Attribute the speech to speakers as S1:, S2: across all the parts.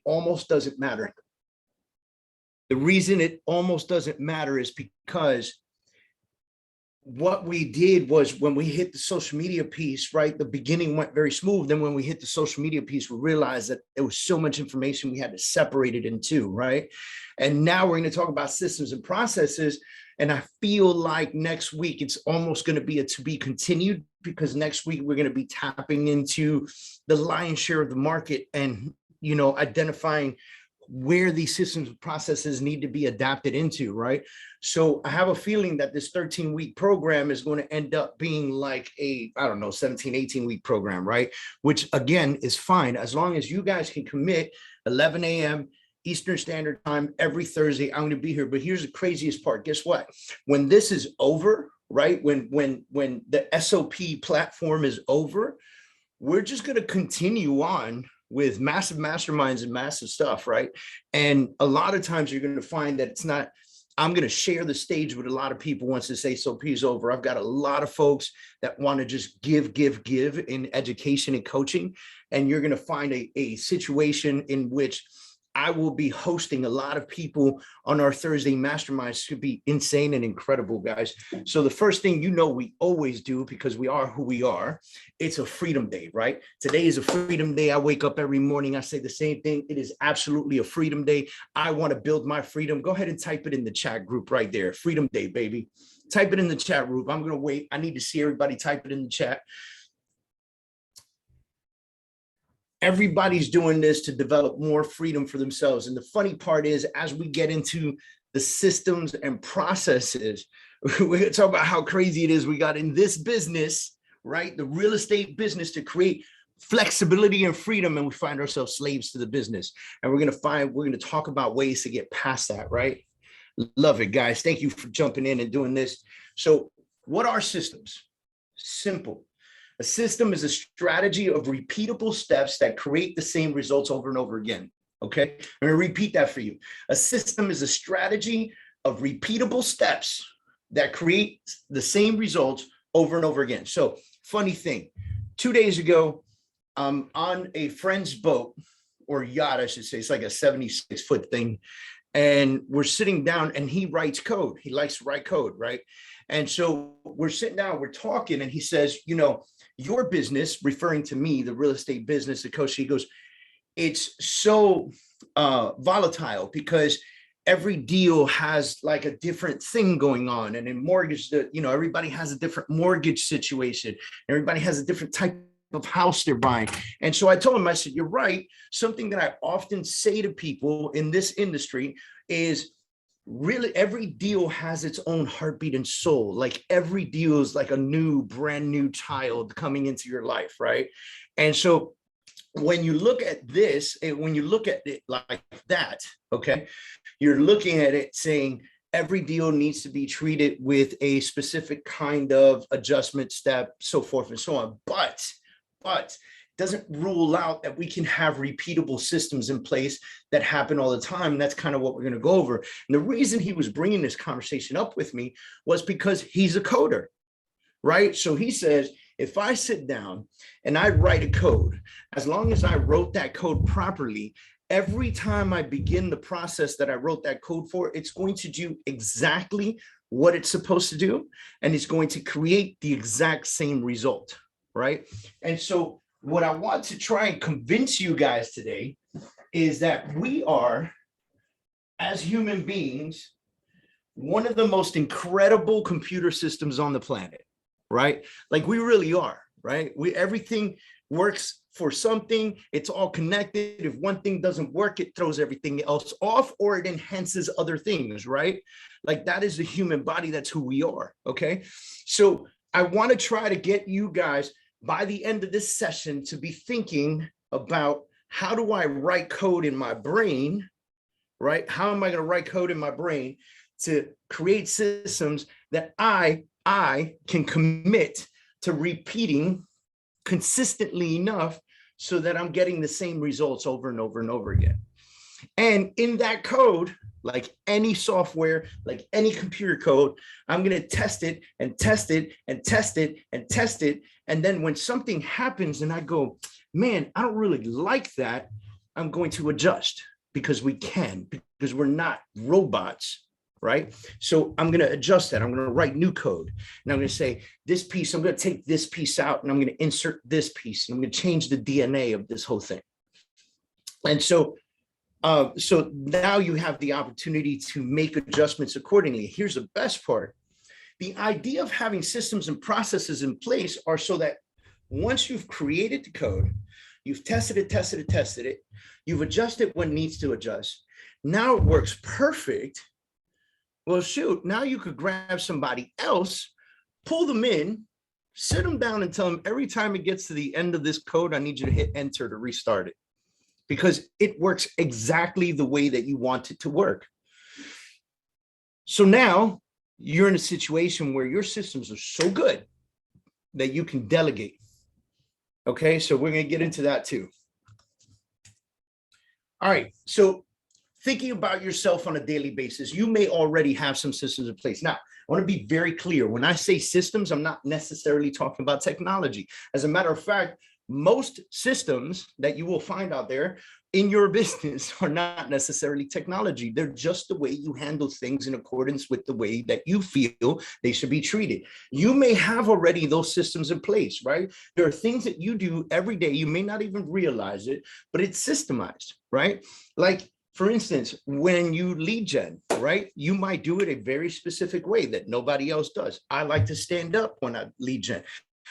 S1: almost doesn't matter. The reason it almost doesn't matter is because what we did was when we hit the social media piece, right? The beginning went very smooth. Then when we hit the social media piece, we realized that there was so much information we had to separate it in two, right? And now we're going to talk about systems and processes. And I feel like next week, it's almost going to be a to be continued, because next week we're going to be tapping into the lion's share of the market and, you know, identifying where these systems and processes need to be adapted into, right? So I have a feeling that this 13-week program is going to end up being like a, I don't know, 17, 18-week program, right? Which again is fine, as long as you guys can commit 11 a.m. Eastern Standard Time every Thursday. I'm going to be here. But here's the craziest part. Guess what? When this is over, right? When the SOP platform is over, we're just going to continue on with massive masterminds and massive stuff, right? And a lot of times you're going to find that it's not, I'm going to share the stage with a lot of people once this SOP is over. I've got a lot of folks that want to just give in education and coaching. And you're going to find a situation in which I will be hosting a lot of people on our Thursday masterminds. Should be insane and incredible, guys. So the first thing, you know, we always do, because we are who we are, it's a freedom day, right? Today is a freedom day. I wake up every morning, I say the same thing. It is absolutely a freedom day. I want to build my freedom. Go ahead and type it in the chat group right there. Freedom day, baby. Type it in the chat group. I'm going to wait. I need to see everybody type it in the chat. Everybody's doing this to develop more freedom for themselves. And the funny part is, as we get into the systems and processes, we're going to talk about how crazy it is we got in this business, right? The real estate business, to create flexibility and freedom. And we find ourselves slaves to the business. And we're going to talk about ways to get past that, right? Love it, guys. Thank you for jumping in and doing this. So what are systems? Simple. A system is a strategy of repeatable steps that create the same results over and over again. Okay, I'm going to repeat that for you. A system is a strategy of repeatable steps that create the same results over and over again. So, funny thing, 2 days ago, I'm on a friend's boat, or yacht, I should say. It's like a 76-foot thing. And we're sitting down, and he writes code. He likes to write code, right? And so we're sitting down, we're talking, and he says, you know, your business, referring to me, the real estate business, the coach, he goes, it's so volatile because every deal has like a different thing going on. And in mortgage, you know, everybody has a different mortgage situation. Everybody has a different type of house they're buying. And so I told him, I said, you're right. Something that I often say to people in this industry is, really, every deal has its own heartbeat and soul. Like every deal is like a brand new child coming into your life, right? And so when you look at this, and when you look at it like that, okay, you're looking at it saying every deal needs to be treated with a specific kind of adjustment step, so forth and so on. But doesn't rule out that we can have repeatable systems in place that happen all the time. And that's kind of what we're going to go over. And the reason he was bringing this conversation up with me was because he's a coder, right? So he says, if I sit down and I write a code, as long as I wrote that code properly, every time I begin the process that I wrote that code for, it's going to do exactly what it's supposed to do. And it's going to create the exact same result, right? And so what I want to try and convince you guys today is that we are, as human beings, one of the most incredible computer systems on the planet, right? Like we really are, right? Everything works for something. It's all connected. If one thing doesn't work, it throws everything else off, or it enhances other things, right? Like that is the human body. That's who we are, okay? So I want to try to get you guys by the end of this session to be thinking about, how do I write code in my brain, right? How am I going to write code in my brain to create systems that I can commit to repeating consistently enough so that I'm getting the same results over and over and over again. And in that code, like any software, like any computer code, I'm going to test it and test it and test it and test it. And then when something happens and I go, man, I don't really like that, I'm going to adjust because we can, because we're not robots, right? So I'm going to adjust that. I'm going to write new code. And I'm going to say this piece, I'm going to take this piece out and I'm going to insert this piece. And I'm going to change the DNA of this whole thing. And so now you have the opportunity to make adjustments accordingly. Here's the best part. The idea of having systems and processes in place are so that once you've created the code, you've tested it, you've adjusted what needs to adjust. Now it works perfect. Well, shoot, now you could grab somebody else, pull them in, sit them down and tell them every time it gets to the end of this code, I need you to hit enter to restart it, because it works exactly the way that you want it to work. So now you're in a situation where your systems are so good that you can delegate. Okay, so we're going to get into that too. All right, so thinking about yourself on a daily basis, you may already have some systems in place. Now, I want to be very clear. When I say systems, I'm not necessarily talking about technology. As a matter of fact, most systems that you will find out there in your business are not necessarily technology. They're just the way you handle things in accordance with the way that you feel they should be treated. You may have already those systems in place, right? There are things that you do every day. You may not even realize it, but it's systemized, right? Like, for instance, when you lead gen, right? You might do it a very specific way that nobody else does. I like to stand up when I lead gen.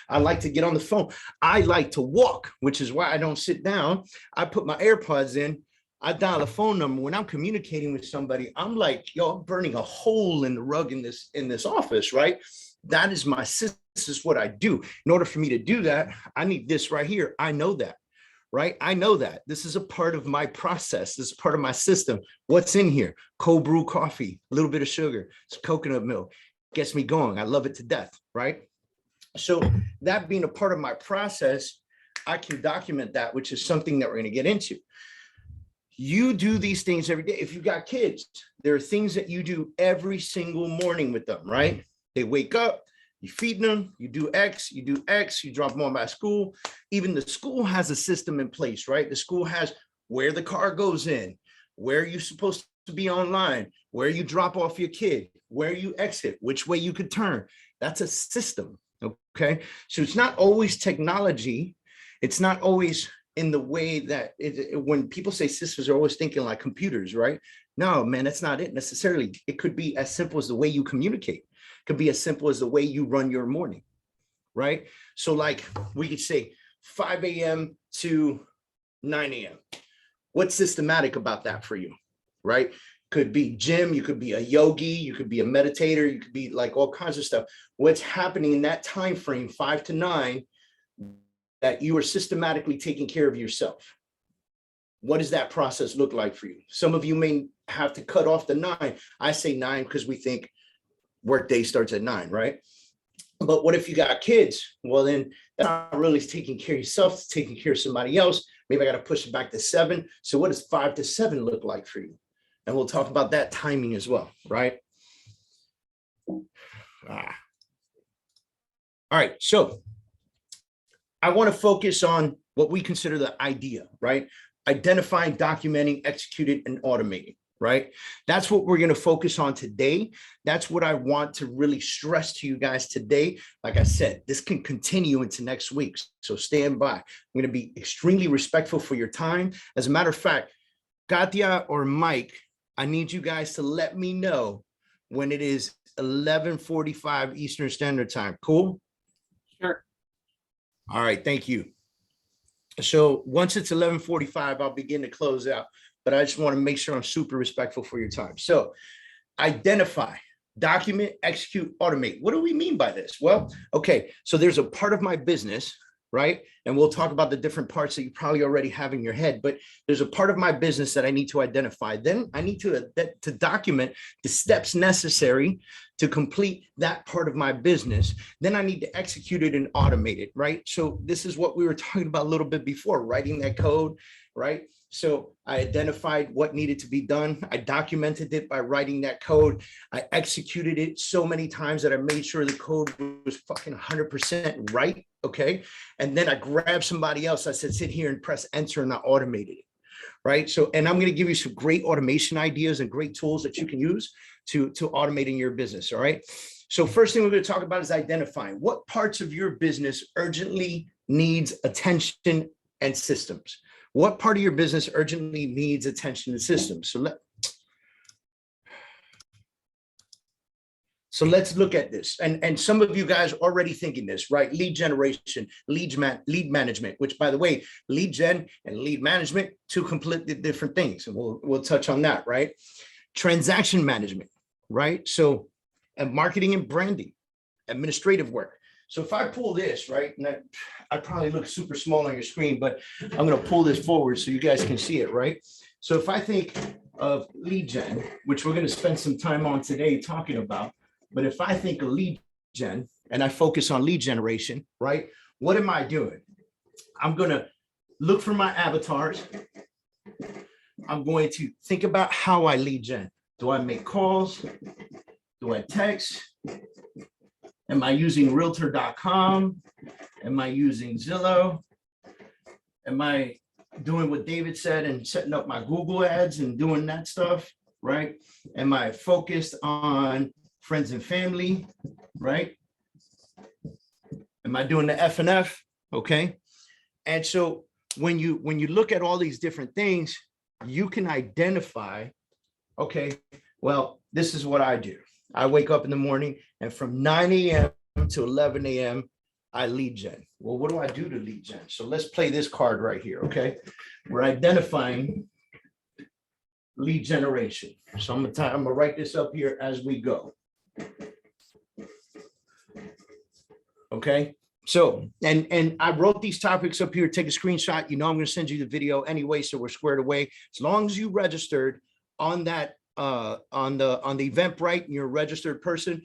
S1: I like to get on the phone. I like to walk, which is why I don't sit down. I put my AirPods in. I dial a phone number. When I'm communicating with somebody, I'm like, yo, I'm burning a hole in the rug in this office, right? That is my system. This is what I do. In order for me to do that, I need this right here. I know that, right? I know that. This is a part of my process. This is part of my system. What's in here? Cold brew coffee, a little bit of sugar, some coconut milk. Gets me going. I love it to death, right? So that being a part of my process, I can document that, which is something that we're going to get into. You do these things every day. If you've got kids, there are things that you do every single morning with them, right? They wake up, you feed them, you do X, you drop them on by school. Even the school has a system in place, right? The school has where the car goes in, where you're supposed to be online, where you drop off your kid, where you exit, which way you could turn. That's a system. Okay, so it's not always technology. It's not always in the way that when people say systems, are always thinking like computers, right? No, man, that's not it necessarily. It could be as simple as the way you communicate. It could be as simple as the way you run your morning, right? So like we could say 5 a.m. to 9 a.m. What's systematic about that for you, right? Could be gym, you could be a yogi, you could be a meditator, you could be like all kinds of stuff. What's happening in that time frame, 5 to 9, that you are systematically taking care of yourself? What does that process look like for you? Some of you may have to cut off the 9. I say 9 because we think work day starts at 9, right? But what if you got kids? Well, then that's not really taking care of yourself, it's taking care of somebody else. Maybe I got to push it back to 7. So what does 5 to 7 look like for you? And we'll talk about that timing as well, right? All right, so I want to focus on what we consider the idea, right? Identifying, documenting, executing, and automating, right? That's what we're going to focus on today. That's what I want to really stress to you guys today. Like I said, this can continue into next week, so stand by. I'm going to be extremely respectful for your time. As a matter of fact, Katya or Mike, I need you guys to let me know when it is 11:45 Eastern Standard Time. Cool?
S2: Sure.
S1: All right, thank you. So once it's 11:45, I'll begin to close out, but I just want to make sure I'm super respectful for your time. So identify, document, execute, automate. What do we mean by this? Well, okay, so there's a part of my business, right? And we'll talk about the different parts that you probably already have in your head, but there's a part of my business that I need to identify. Then I need to document the steps necessary to complete that part of my business. Then I need to execute it and automate it, right? So this is what we were talking about a little bit before, writing that code, right? So I identified what needed to be done. I documented it by writing that code. I executed it so many times that I made sure the code was fucking 100% right, okay? And then I grabbed somebody else. I said, sit here and press enter, and I automated it, right? So, and I'm going to give you some great automation ideas and great tools that you can use to automate in your business. All right. So first thing we're going to talk about is identifying what parts of your business urgently needs attention and systems. What part of your business urgently needs attention and systems? So let's look at this. And some of you guys already thinking this, right? Lead generation, lead management, which by the way, lead gen and lead management, two completely different things. And we'll touch on that, right? Transaction management, right? So, and marketing and branding, administrative work. So if I pull this, right, and I probably look super small on your screen, but I'm going to pull this forward so you guys can see it, right? So if I think of lead gen, which we're going to spend some time on today talking about, but if I think of lead gen and I focus on lead generation, right, what am I doing? I'm going to look for my avatars. I'm going to think about how I lead gen. Do I make calls? Do I text? Am I using realtor.com? Am I using Zillow? Am I doing what David said and setting up my Google ads and doing that stuff, right? Am I focused on friends and family, right? Am I doing the F&F? Okay. And so when you look at all these different things, you can identify, okay, well, this is what I do. I wake up in the morning and from 9 a.m. to 11 a.m., I lead gen. Well, what do I do to lead gen? So let's play this card right here, okay? We're identifying lead generation. So I'm gonna write this up here as we go. Okay, so, and I wrote these topics up here, take a screenshot. You know, I'm gonna send you the video anyway, so we're squared away. As long as you registered on that, on the Eventbrite and you're a registered person,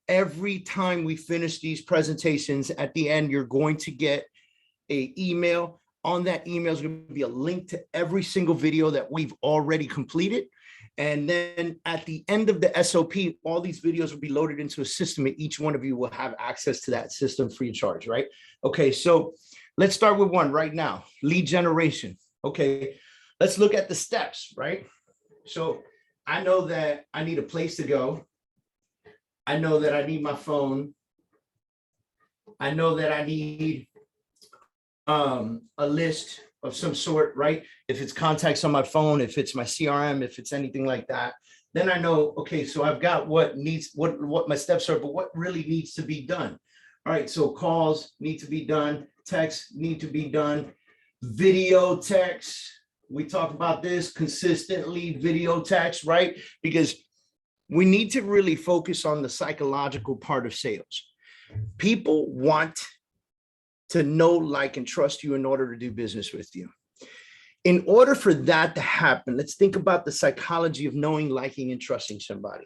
S1: every time we finish these presentations at the end, you're going to get an email. On that email is going to be a link to every single video that we've already completed. And then at the end of the SOP, all these videos will be loaded into a system and each one of you will have access to that system free of charge, right? Okay, so let's start with one right now, lead generation. Okay, let's look at the steps, right? So I know that I need a place to go. I know that I need my phone. I know that I need a list of some sort, right? If it's contacts on my phone, if it's my CRM, if it's anything like that, then I know, okay, so I've got what my steps are, but what really needs to be done. All right, so calls need to be done, texts need to be done, video text. We talk about this consistently, video text, right? Because we need to really focus on the psychological part of sales. People want to know, like, and trust you in order to do business with you. In order for that to happen, let's think about the psychology of knowing, liking, and trusting somebody.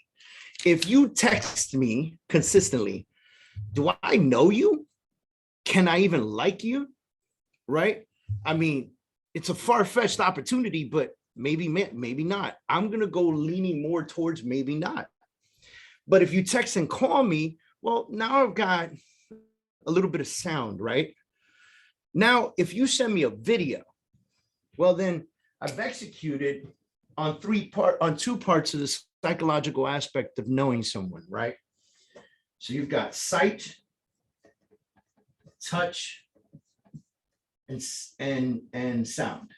S1: If you text me consistently, do I know you? Can I even like you? Right? I mean, it's a far-fetched opportunity, but maybe not. I'm going to go leaning more towards maybe not. But if you text and call me, well, now I've got a little bit of sound, right? Now, if you send me a video, well, then I've executed on two parts of the psychological aspect of knowing someone, right? So you've got sight, touch, and sound.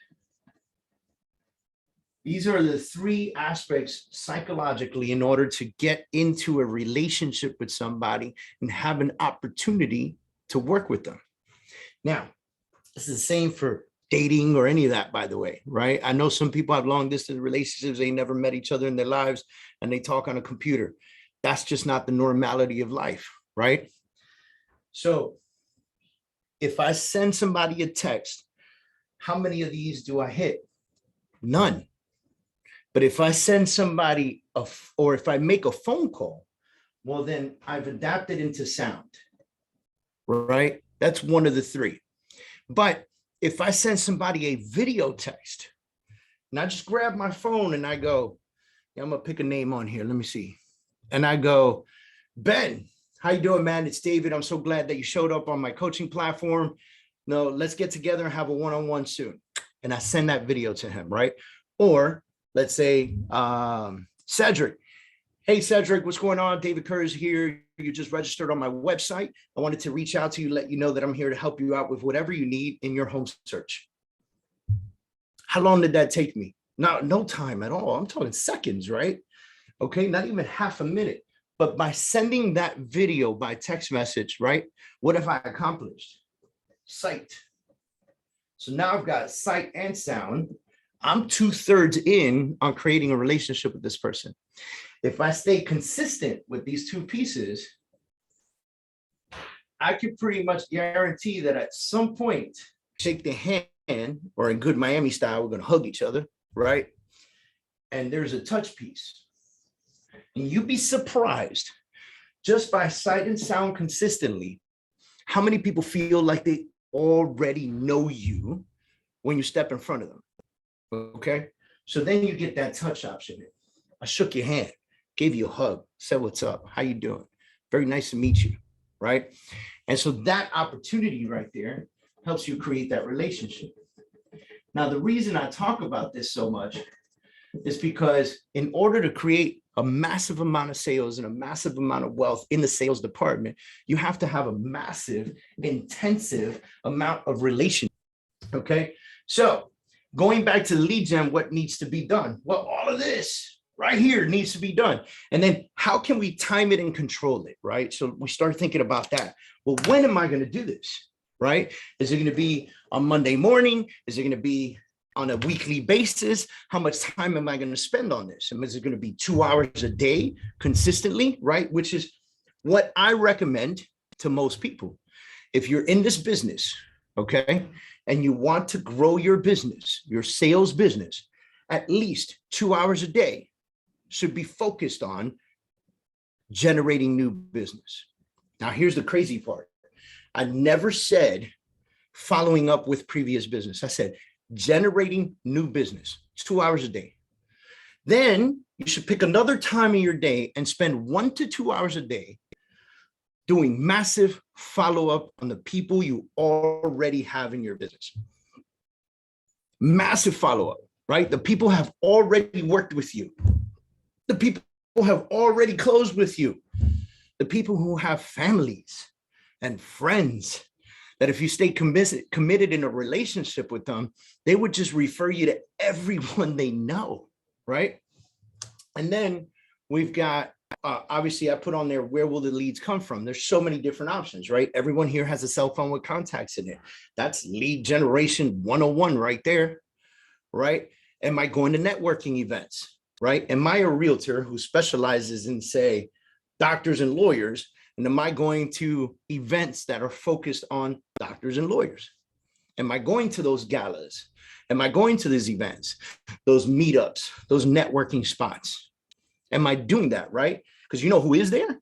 S1: These are the three aspects psychologically in order to get into a relationship with somebody and have an opportunity to work with them. Now, this is the same for dating or any of that, by the way, right? I know some people have long distance relationships. They never met each other in their lives and they talk on a computer. That's just not the normality of life, right? So if I send somebody a text, how many of these do I hit? None. But if I send somebody or if I make a phone call, well, then I've adapted into sound, right? That's one of the three. But if I send somebody a video text, and I just grab my phone and I go, yeah, I'm gonna pick a name on here. Let me see. And I go, Ben, how you doing, man? It's David. I'm so glad that you showed up on my coaching platform. No, let's get together and have a one-on-one soon. and I send that video to him, right? Or let's say Cedric. Hey, Cedric, what's going on? David Kurz here. You just registered on my website. I wanted to reach out to you, let you know that I'm here to help you out with whatever you need in your home search. How long did that take me? No time at all. I'm talking seconds, right? Okay, not even half a minute. But by sending that video by text message, right? What have I accomplished? Sight. So now I've got sight and sound. I'm 2/3 in on creating a relationship with this person. If I stay consistent with these two pieces, I can pretty much guarantee that at some point, shake the hand, or in good Miami style, we're going to hug each other, right? And there's a touch piece. And you'd be surprised, just by sight and sound consistently, how many people feel like they already know you when you step in front of them. Okay, so then you get that touch option. I shook your hand, gave you a hug, said what's up, how you doing, very nice to meet you, right? And so that opportunity right there helps you create that relationship. Now, the reason I talk about this so much is because in order to create a massive amount of sales and a massive amount of wealth in the sales department, you have to have a massive, intensive amount of relationship. Okay, so going back to the lead gen, what needs to be done? Well, all of this right here needs to be done. And then how can we time it and control it, right? So we start thinking about that. Well, when am I going to do this, right? Is it going to be on Monday morning? Is it going to be on a weekly basis? How much time am I going to spend on this? And is it going to be 2 hours a day consistently, right? Which is what I recommend to most people. If you're in this business, okay, and you want to grow your business, your sales business, at least 2 hours a day should be focused on generating new business. Now, here's the crazy part. I never said following up with previous business. I said generating new business, 2 hours a day. Then you should pick another time in your day and spend 1 to 2 hours a day doing massive follow-up on the people you already have in your business. Massive follow-up, right? The people have already worked with you. The people who have already closed with you. The people who have families and friends that if you stay committed in a relationship with them, they would just refer you to everyone they know, right? And then we've got obviously I put on there, where will the leads come from? There's so many different options, right? Everyone here has a cell phone with contacts in it. That's lead generation 101 right there, right? Am I going to networking events, right? Am I a realtor who specializes in, say, doctors and lawyers? And am I going to events that are focused on doctors and lawyers? Am I going to those galas? Am I going to these events, those meetups, those networking spots? Am I doing that, right? Because you know who is there?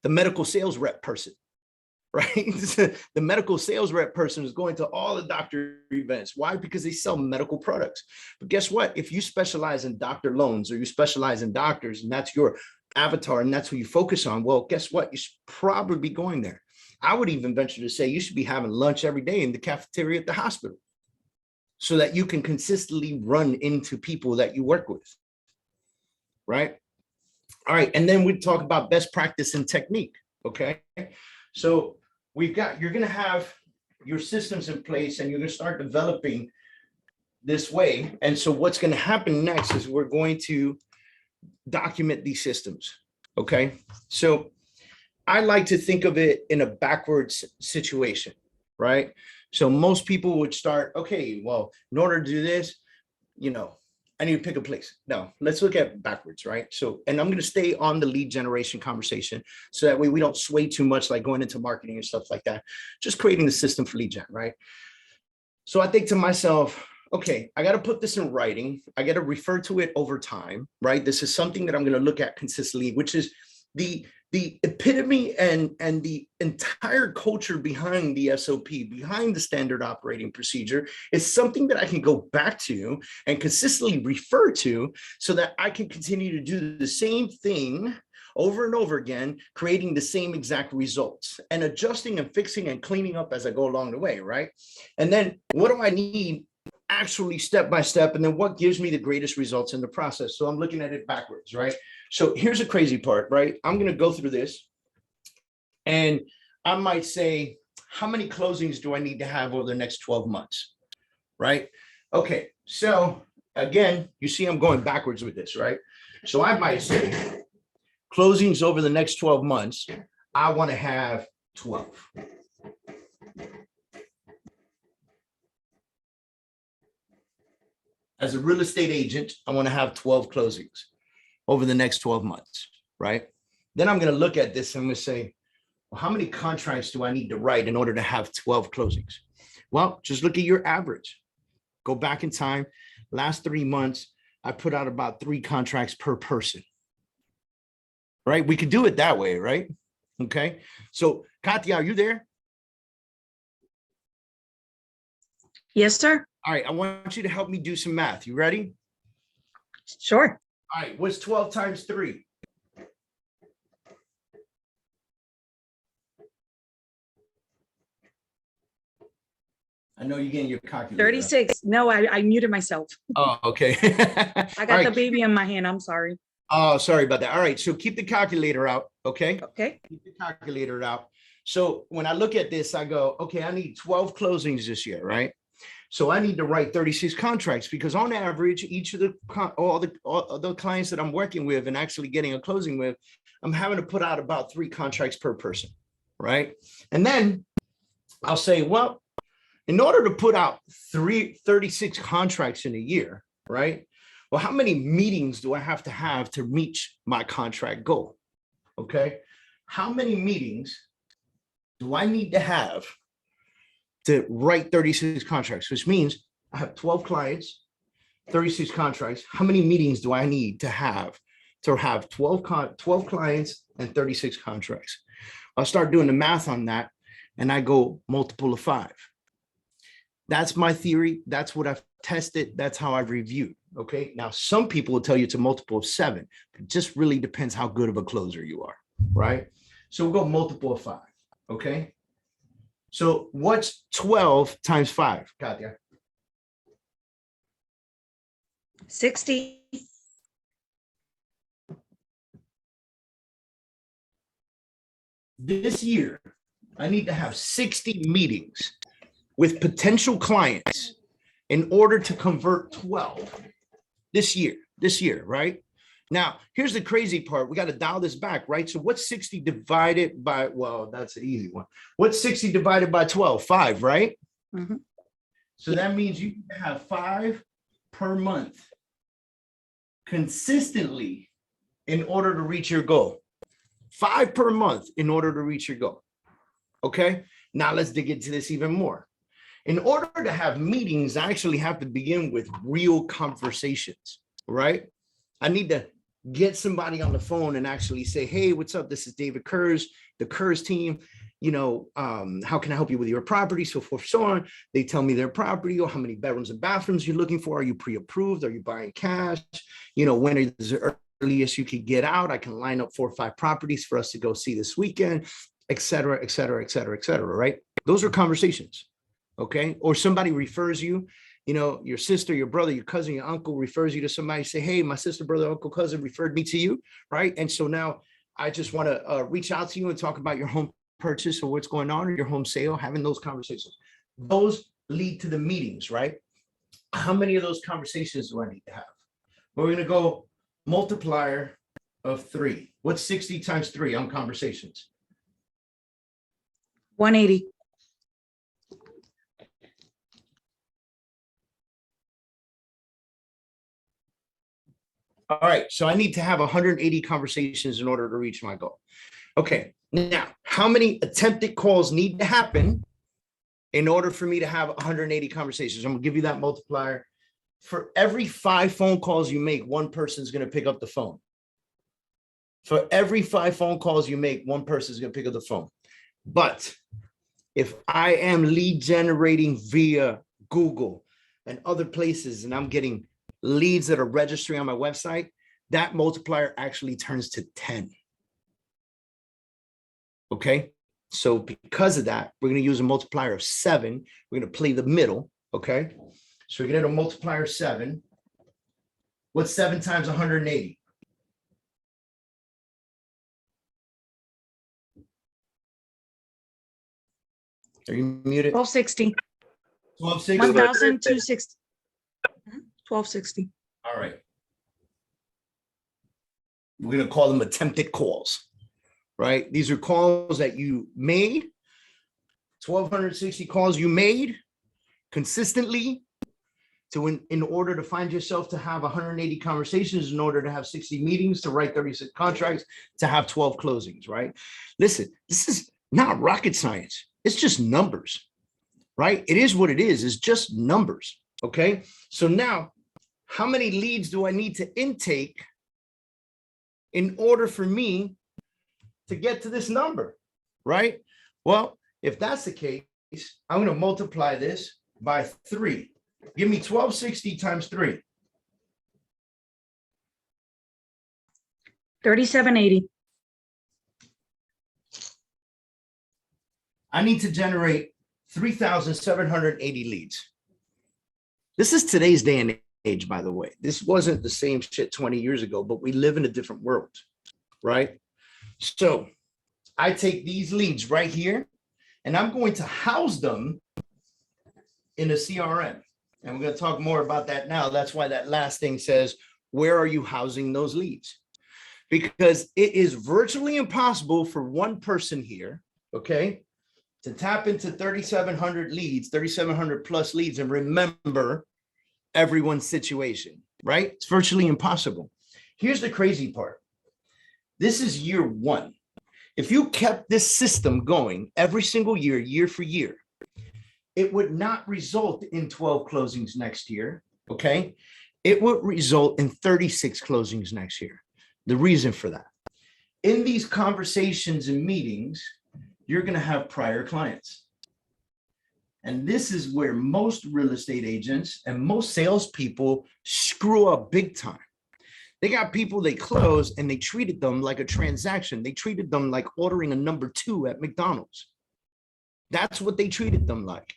S1: The medical sales rep person, right? The medical sales rep person is going to all the doctor events. Why? Because they sell medical products. But guess what? If you specialize in doctor loans, or you specialize in doctors, and that's your avatar and that's who you focus on, well, guess what? You should probably be going there. I would even venture to say you should be having lunch every day in the cafeteria at the hospital so that you can consistently run into people that you work with, right? All right, and then we talk about best practice and technique, okay? So you're gonna have your systems in place and you're gonna start developing this way. And so what's gonna happen next is we're going to document these systems, okay? So I like to think of it in a backwards situation, right? So most people would start, okay, well, in order to do this, I need to pick a place. No, let's look at backwards, right? So, and I'm going to stay on the lead generation conversation so that way we don't sway too much, like going into marketing and stuff like that. Just creating the system for lead gen, right? So I think to myself, okay, I got to put this in writing. I got to refer to it over time, right? This is something that I'm going to look at consistently, which is the epitome and the entire culture behind the SOP, behind the standard operating procedure, is something that I can go back to and consistently refer to so that I can continue to do the same thing over and over again, creating the same exact results and adjusting and fixing and cleaning up as I go along the way, right? And then what do I need actually step by step, and then what gives me the greatest results in the process. So I'm looking at it backwards, right? So here's the crazy part, right? I'm going to go through this and I might say, how many closings do I need to have over the next 12 months, right? Okay, so again, you see I'm going backwards with this, right? So I might say closings over the next 12 months, I want to have 12. As a real estate agent, I want to have 12 closings over the next 12 months, right? Then I'm going to look at this and I'm going to say, well, how many contracts do I need to write in order to have 12 closings? Well, just look at your average. Go back in time. Last 3 months, I put out about 3 contracts per person, right? We could do it that way, right? Okay. So Katya, are you there?
S2: Yes, sir.
S1: All right. I want you to help me do some math. You ready?
S2: Sure.
S1: All right. What's 12 times 3? I know you're getting your calculator.
S2: 36. No, I muted myself.
S1: Oh, okay.
S2: I got the baby in my hand. I'm sorry.
S1: Oh, sorry about that. All right. So keep the calculator out. Okay.
S2: Okay.
S1: Keep the calculator out. So when I look at this, I go, okay, I need 12 closings this year, right? So I need to write 36 contracts because on average, each of all the clients that I'm working with and actually getting a closing with, I'm having to put out about 3 contracts per person, right? And then I'll say, well, in order to put out 36 contracts in a year, right? Well, how many meetings do I have to reach my contract goal? Okay. How many meetings do I need to have to write 36 contracts, which means I have 12 clients, 36 contracts. How many meetings do I need to have 12 clients and 36 contracts? I'll start doing the math on that and I go multiple of 5. That's my theory. That's what I've tested. That's how I've reviewed. Okay. Now, some people will tell you it's a multiple of 7. It just really depends how good of a closer you are. Right. So we'll go multiple of 5. Okay. So what's 12 times 5, Katya?
S2: 60.
S1: This year, I need to have 60 meetings with potential clients in order to convert 12 this year, right? Now, here's the crazy part. We got to dial this back, right? So what's 60 divided by, well, that's an easy one. What's 60 divided by 12? 5, right?
S2: Mm-hmm.
S1: So that means you have 5 per month consistently in order to reach your goal. 5 per month in order to reach your goal. Okay. Now let's dig into this even more. In order to have meetings, I actually have to begin with real conversations, right? I need to get somebody on the phone and actually say, hey, what's up? This is David Kurz, the Kurz team. You know, how can I help you with your property? So forth, so on. They tell me their property or how many bedrooms and bathrooms you're looking for. Are you pre-approved? Are you buying cash? You know, when is the earliest you could get out? I can line up 4 or 5 properties for us to go see this weekend, et cetera, et cetera, et cetera, et cetera, right? Those are conversations, okay? Or somebody refers you, you know, your sister, your brother, your cousin, your uncle refers you to somebody, say, hey, my sister, brother, uncle, cousin referred me to you, right? And so now I just want to reach out to you and talk about your home purchase or what's going on or your home sale, having those conversations. Those lead to the meetings, right? How many of those conversations do I need to have? We're going to go multiplier of 3. What's 60 times 3 on conversations?
S2: 180.
S1: All right, so I need to have 180 conversations in order to reach my goal. Okay, now how many attempted calls need to happen in order for me to have 180 conversations? I'm gonna give you that multiplier. For every 5 phone calls you make, one person's gonna pick up the phone. For every 5 phone calls you make, one person's gonna pick up the phone. But if I am lead generating via Google and other places, and I'm getting leads that are registering on my website, that multiplier actually turns to 10. Okay, so because of that, we're going to use a multiplier of 7. We're going to play the middle. Okay, So we get a multiplier 7. What's 7 times 180? Are you muted?
S2: 1260.
S1: 1260.
S2: 1,260. 1260.
S1: All right. We're going to call them attempted calls, right? These are calls that you made, 1,260 calls you made consistently in order to find yourself to have 180 conversations, in order to have 60 meetings, to write 36 contracts, to have 12 closings, right? Listen, this is not rocket science. It's just numbers, right? It is what it is. It's just numbers, okay? So now, how many leads do I need to intake in order for me to get to this number, right? Well, if that's the case, I'm going to multiply this by 3. Give me 1,260 times 3.
S2: 3,780.
S1: I need to generate 3,780 leads. This is today's day and age, by the way. This wasn't the same shit 20 years ago, but we live in a different world, right? So I take these leads right here, and I'm going to house them in a CRM. And we're going to talk more about that now. That's why that last thing says, where are you housing those leads? Because it is virtually impossible for one person here, okay, to tap into 3,700 leads, 3,700 plus leads, and remember everyone's situation, right? It's virtually impossible. Here's the crazy part. This is year 1. If you kept this system going every single year, year for year, it would not result in 12 closings next year, okay? It would result in 36 closings next year. The reason for that, in these conversations and meetings, you're going to have prior clients. And this is where most real estate agents and most salespeople screw up big time. They got people they close and they treated them like a transaction. They treated them like ordering a number 2 at McDonald's. That's what they treated them like.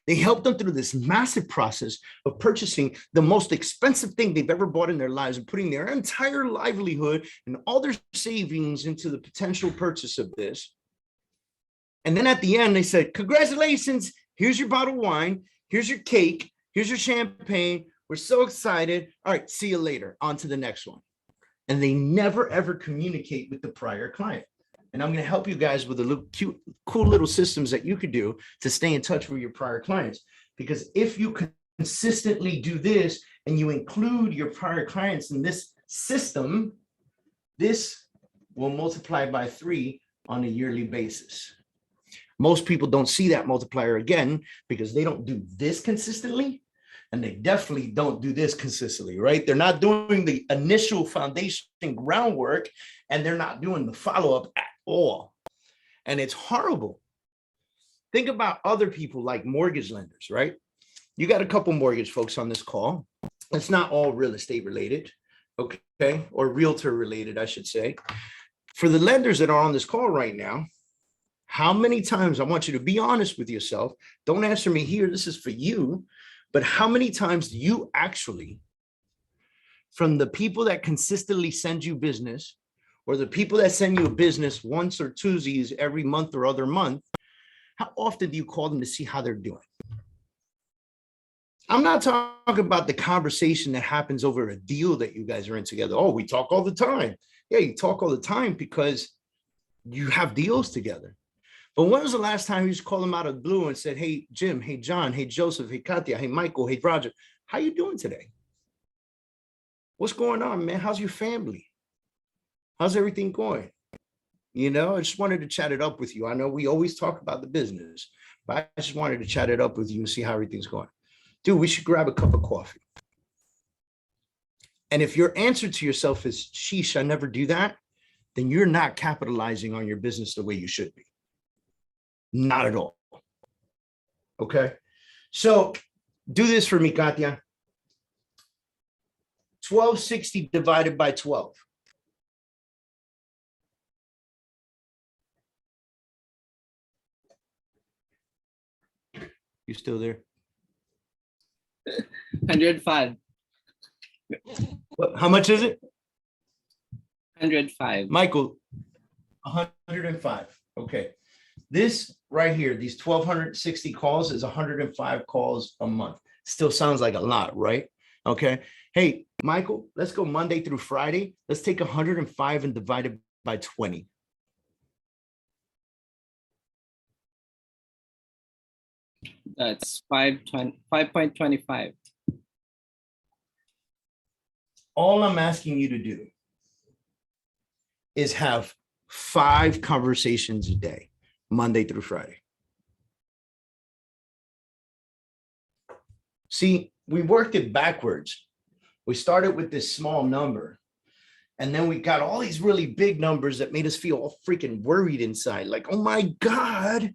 S1: They helped them through this massive process of purchasing the most expensive thing they've ever bought in their lives and putting their entire livelihood and all their savings into the potential purchase of this. And then at the end, they said, congratulations, here's your bottle of wine, here's your cake, here's your champagne. We're so excited. All right, see you later. On to the next one. And they never, ever communicate with the prior client. And I'm going to help you guys with a little cute, cool little systems that you could do to stay in touch with your prior clients. Because if you consistently do this and you include your prior clients in this system, this will multiply by 3 on a yearly basis. Most people don't see that multiplier again because they don't do this consistently. And they definitely don't do this consistently, right? They're not doing the initial foundation groundwork, and they're not doing the follow-up at all. And it's horrible. Think about other people like mortgage lenders, right? You got a couple mortgage folks on this call. It's not all real estate related, okay? Or realtor related, I should say. For the lenders that are on this call right now, how many times, I want you to be honest with yourself. Don't answer me here. This is for you. But how many times do you actually, from the people that consistently send you business, or the people that send you a business once or twosies every month or other month, how often do you call them to see how they're doing? I'm not talking about the conversation that happens over a deal that you guys are in together. Oh, we talk all the time. Yeah, you talk all the time because you have deals together. But when was the last time you just called them out of the blue and said, hey, Jim, hey, John, hey, Joseph, hey, Katya, hey, Michael, hey, Roger, how you doing today? What's going on, man? How's your family? How's everything going? You know, I just wanted to chat it up with you. I know we always talk about the business, but I just wanted to chat it up with you and see how everything's going. Dude, we should grab a cup of coffee. And if your answer to yourself is, sheesh, I never do that, then you're not capitalizing on your business the way you should be. Not at all. Okay. So do this for me, Katya. 1,260 divided by 12. You still there?
S3: 105.
S1: How much is it?
S3: 105.
S1: Michael, 105. Okay. This right here, these 1,260 calls is 105 calls a month. Still sounds like a lot, right? Okay. Hey, Michael, let's go Monday through Friday. Let's take 105 and divide it by 20.
S3: That's 5.25.
S1: All I'm asking you to do is have 5 conversations a day, Monday through Friday. See, we worked it backwards. We started with this small number, and then we got all these really big numbers that made us feel all freaking worried inside. Like, oh my God,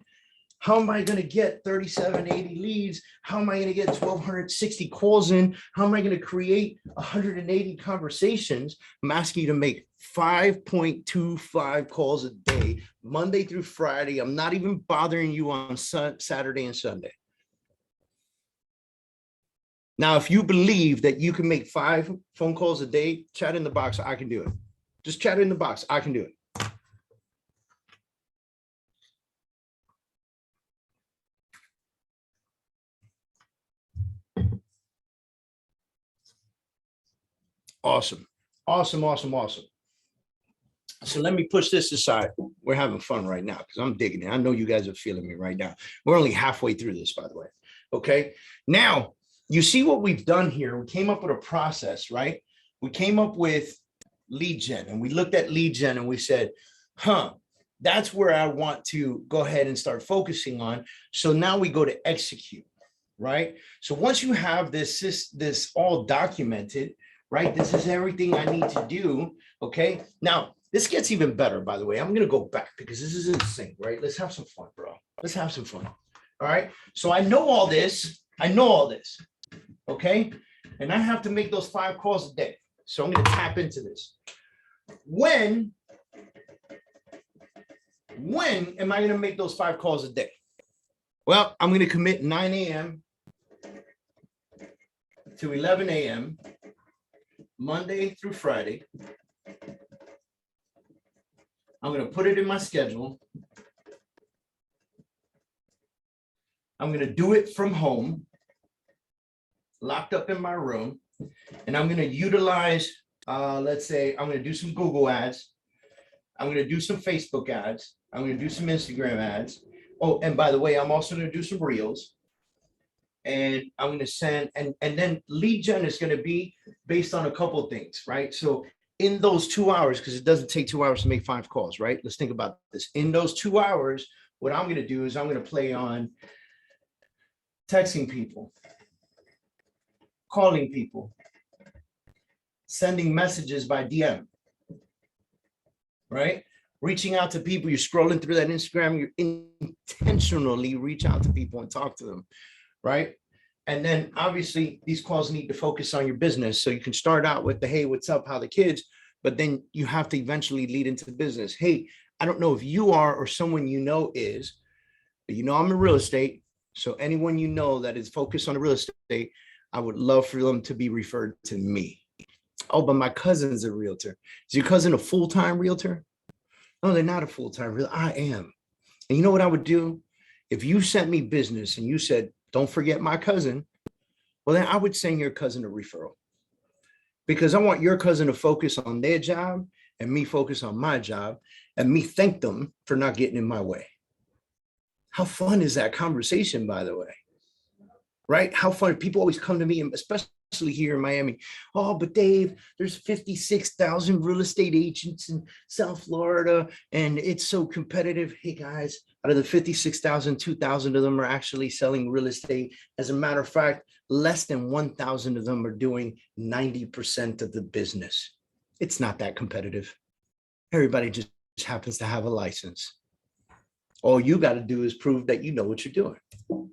S1: how am I going to get 3780 leads? How am I going to get 1,260 calls in? How am I going to create 180 conversations? I'm asking you to make 5.25 calls a day, Monday through Friday. I'm not even bothering you on Saturday and Sunday. Now, if you believe that you can make 5 phone calls a day, chat in the box. I can do it. Just chat in the box. I can do it. Awesome. Awesome, awesome, awesome. So let me push this aside. We're having fun right now because I'm digging it. I know you guys are feeling me right now. We're only halfway through this, by the way. Okay. Now, you see what we've done here. We came up with a process, right? We came up with lead gen, and we looked at lead gen and we said, that's where I want to go ahead and start focusing on. So now we go to execute, right? So once you have this all documented, right? This is everything I need to do. Okay. Now this gets even better, by the way. I'm going to go back because this is insane, right? Let's have some fun, bro. Let's have some fun. All right. So I know all this. I know all this. Okay. And I have to make those 5 calls a day. So I'm going to tap into this. When am I going to make those 5 calls a day? Well, I'm going to commit 9 a.m. to 11 a.m. Monday through Friday. I'm going to put it in my schedule. I'm going to do it from home, locked up in my room, and I'm going to utilize, let's say, I'm going to do some Google ads. I'm going to do some Facebook ads. I'm going to do some Instagram ads. Oh, and by the way, I'm also going to do some reels. And I'm going to send, and then lead gen is going to be based on a couple of things, right? So in those 2 hours, because it doesn't take 2 hours to make 5 calls, right? Let's think about this. In those 2 hours, what I'm going to do is I'm going to play on texting people, calling people, sending messages by DM, right? Reaching out to people. You're scrolling through that Instagram, you intentionally reach out to people and talk to them, right? And then obviously these calls need to focus on your business. So you can start out with the, hey, what's up, how the kids, but then you have to eventually lead into the business. Hey, I don't know if you are or someone you know is, but you know I'm in real estate. So anyone you know that is focused on real estate, I would love for them to be referred to me. Oh, but my cousin's a realtor. Is your cousin a full-time realtor? No, they're not a full-time realtor. I am. And you know what I would do? If you sent me business and you said, don't forget my cousin, well, then I would send your cousin a referral, because I want your cousin to focus on their job and me focus on my job and me thank them for not getting in my way. How fun is that conversation, by the way? Right? How fun. People always come to me, especially here in Miami. Oh, but Dave, there's 56,000 real estate agents in South Florida, and it's so competitive. Hey, guys, out of the 56,000, 2,000 of them are actually selling real estate. As a matter of fact, less than 1,000 of them are doing 90% of the business. It's not that competitive. Everybody just happens to have a license. All you got to do is prove that you know what you're doing. All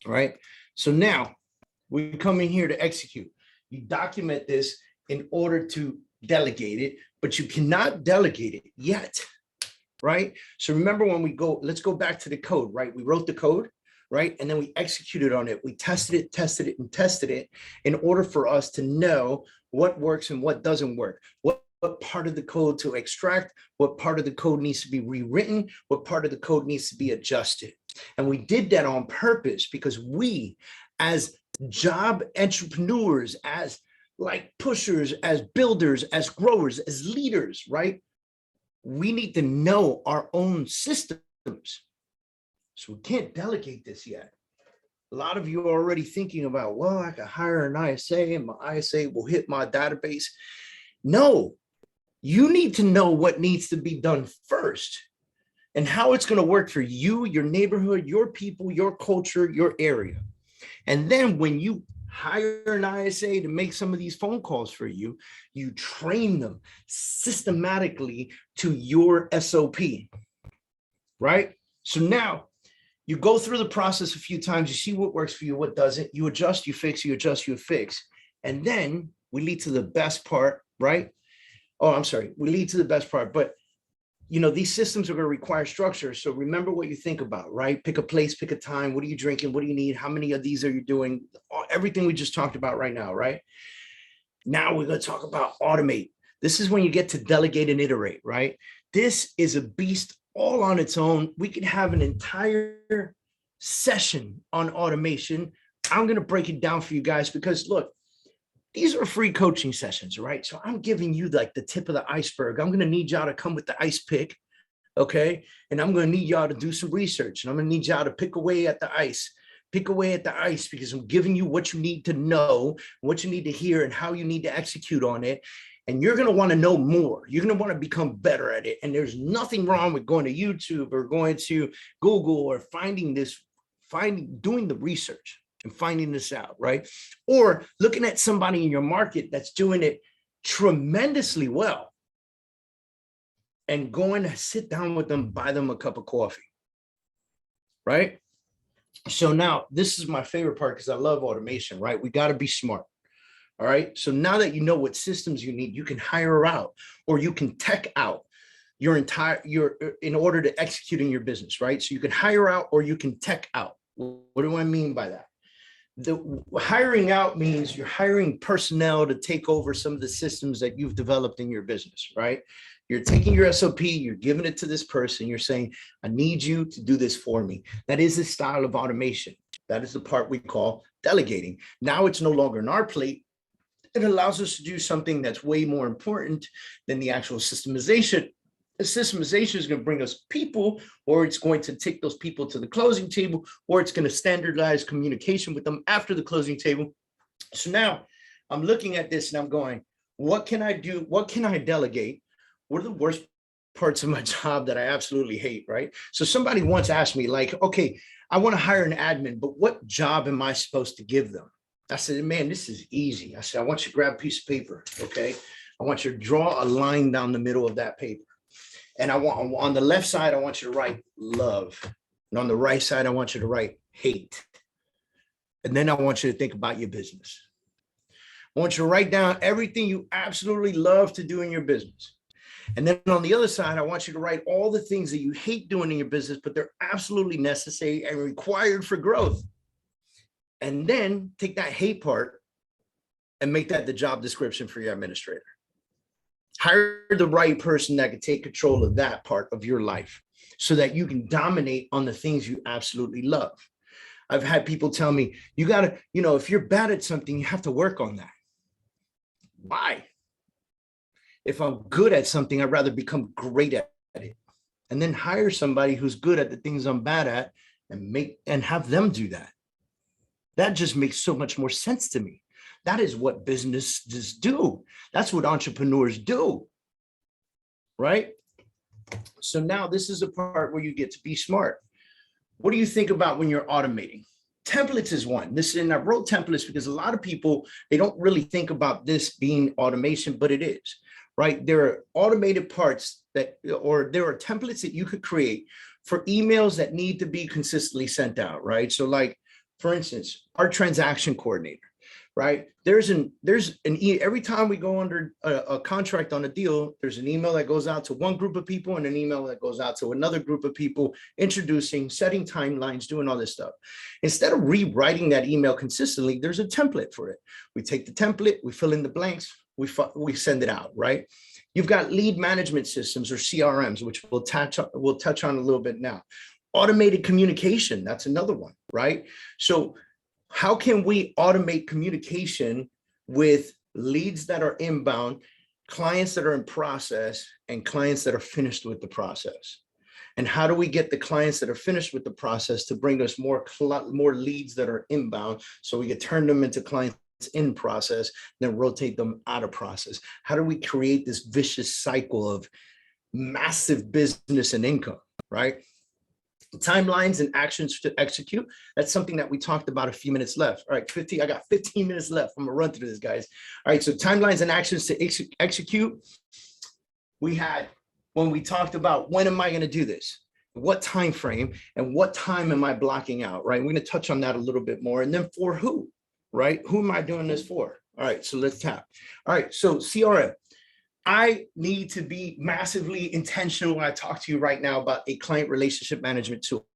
S1: right. So now we come in here to execute. You document this in order to delegate it, but you cannot delegate it yet. Right. So remember when we go, let's go back to the code, right? We wrote the code. right? And then we executed on it. We tested it, and tested it in order for us to know what works and what doesn't work, what part of the code to extract, what part of the code needs to be rewritten, what part of the code needs to be adjusted. And we did that on purpose because we, as job entrepreneurs, as like pushers, as builders, as growers, as leaders, right? We need to know our own systems. So we can't delegate this yet. A lot of you are already thinking about, well, I could hire an ISA and my ISA will hit my database. No, you need to know what needs to be done first and how it's going to work for you, your neighborhood, your people, your culture, your area. And then when you hire an ISA to make some of these phone calls for you, you train them systematically to your SOP, right? So now you go through the process a few times, you see what works for you, what doesn't, you adjust, you fix, you adjust, you fix. And then we lead to the best part, right? Oh, I'm sorry, we lead to the best part, but you know, these systems are going to require structure. So remember what you think about, right? Pick a place, pick a time. What are you drinking? What do you need? How many of these are you doing? Everything we just talked about right now, right? Now we're going to talk about automate. This is when you get to delegate and iterate, right? This is a beast all on its own. We could have an entire session on automation. I'm going to break it down for you guys because look, these are free coaching sessions, right? So I'm giving you like the tip of the iceberg. I'm going to need y'all to come with the ice pick, okay? And I'm going to need y'all to do some research. And I'm going to need y'all to pick away at the ice because I'm giving you what you need to know, what you need to hear, and how you need to execute on it. And you're going to want to know more. You're going to want to become better at it. And there's nothing wrong with going to YouTube or going to Google or doing the research and finding this out, right? Or looking at somebody in your market that's doing it tremendously well and going to sit down with them, buy them a cup of coffee, right? So now this is my favorite part because I love automation, right? We got to be smart. All right. So now that you know what systems you need, you can hire out or you can tech out in order to execute in your business, right? So you can hire out or you can tech out. What do I mean by that? The hiring out means you're hiring personnel to take over some of the systems that you've developed in your business, right? You're taking your SOP, you're giving it to this person. You're saying, I need you to do this for me. That is a style of automation. That is the part we call delegating. Now it's no longer on our plate. It allows us to do something that's way more important than the actual systemization. The systemization is going to bring us people, or it's going to take those people to the closing table, or it's going to standardize communication with them after the closing table. So now I'm looking at this and I'm going, what can I do? What can I delegate? What are the worst parts of my job that I absolutely hate, right? So somebody once asked me like, okay, I want to hire an admin, but what job am I supposed to give them? I said, man, this is easy. I said, I want you to grab a piece of paper, okay? I want you to draw a line down the middle of that paper. And I want on the left side, I want you to write love. And on the right side, I want you to write hate. And then I want you to think about your business. I want you to write down everything you absolutely love to do in your business. And then on the other side, I want you to write all the things that you hate doing in your business, but they're absolutely necessary and required for growth. And then take that hate part and make that the job description for your administrator. Hire the right person that can take control of that part of your life so that you can dominate on the things you absolutely love. I've had people tell me, you got to, if you're bad at something, you have to work on that. Why? If I'm good at something, I'd rather become great at it and then hire somebody who's good at the things I'm bad at and have them do that. That just makes so much more sense to me. That is what businesses do. That's what entrepreneurs do, right? So now this is a part where you get to be smart. What do you think about when you're automating? Templates is one. And I wrote templates because a lot of people, they don't really think about this being automation, but it is, right? There are automated parts there are templates that you could create for emails that need to be consistently sent out, right? So like, for instance, our transaction coordinator, right? Every time we go under a contract on a deal, there's an email that goes out to one group of people and an email that goes out to another group of people, introducing, setting timelines, doing all this stuff. Instead of rewriting that email consistently, there's a template for it. We take the template, we fill in the blanks, we send it out, right? You've got lead management systems or CRMs, which we'll touch on a little bit now. Automated communication, that's another one, right? So how can we automate communication with leads that are inbound, clients that are in process, and clients that are finished with the process? And how do we get the clients that are finished with the process to bring us more leads that are inbound so we can turn them into clients in process, then rotate them out of process? How do we create this vicious cycle of massive business and income, right? Timelines and actions to execute. That's something that we talked about a few minutes left. All right, I got 15 minutes left. I'm gonna run through this, guys. All right, so timelines and actions to execute. We had, when we talked about when am I gonna do this? What time frame and what time am I blocking out, right? We're gonna touch on that a little bit more. And then for who, right? Who am I doing this for? All right, so let's tap. All right, so CRM. I need to be massively intentional when I talk to you right now about a client relationship management tool.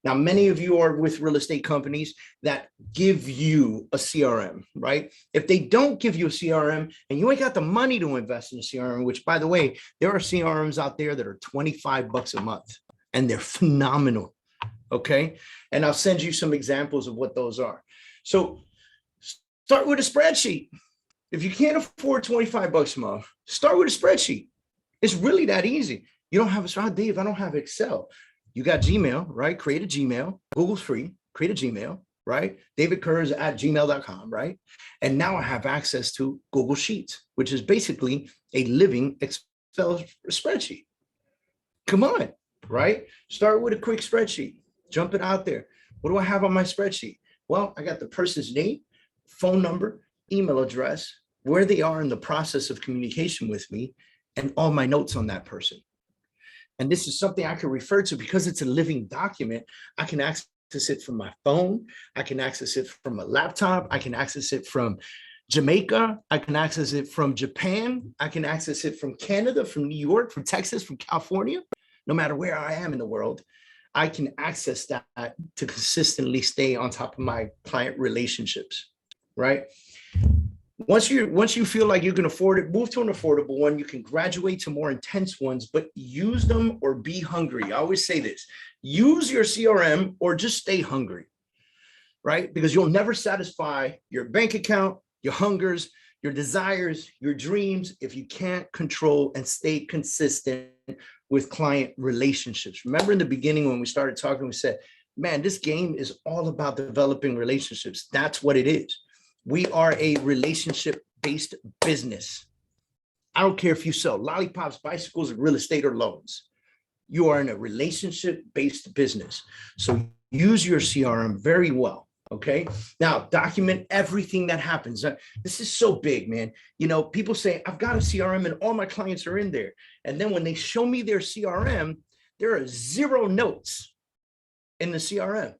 S1: Now, many of you are with real estate companies that give you a CRM, right? If they don't give you a CRM and you ain't got the money to invest in a CRM, which by the way, there are CRMs out there that are $25 a month and they're phenomenal, okay? And I'll send you some examples of what those are. So start with a spreadsheet. If you can't afford $25 a month, start with a spreadsheet. It's really that easy. You don't have a, Dave, I don't have Excel. You got Gmail, right? Create a Gmail. Google's free. Create a Gmail, right? davidkurz@gmail.com, right? And now I have access to Google Sheets, which is basically a living Excel spreadsheet. Come on, right? Start with a quick spreadsheet. Jump it out there. What do I have on my spreadsheet? Well, I got the person's name, phone number, email address, where they are in the process of communication with me, and all my notes on that person. And this is something I can refer to because it's a living document. I can access it from my phone. I can access it from a laptop. I can access it from Jamaica. I can access it from Japan. I can access it from Canada, from New York, from Texas, from California. No matter where I am in the world, I can access that to consistently stay on top of my client relationships, right? Once you feel like you can afford it, move to an affordable one. You can graduate to more intense ones, but use them or be hungry. I always say this, use your CRM or just stay hungry, right? Because you'll never satisfy your bank account, your hungers, your desires, your dreams, if you can't control and stay consistent with client relationships. Remember in the beginning when we started talking, we said, man, this game is all about developing relationships. That's what it is. We are a relationship-based business. I don't care if you sell lollipops, bicycles, real estate, or loans. You are in a relationship-based business. So use your CRM very well, okay? Now, document everything that happens. This is so big, man. You know, people say, I've got a CRM and all my clients are in there. And then when they show me their CRM, there are 0 notes in the CRM.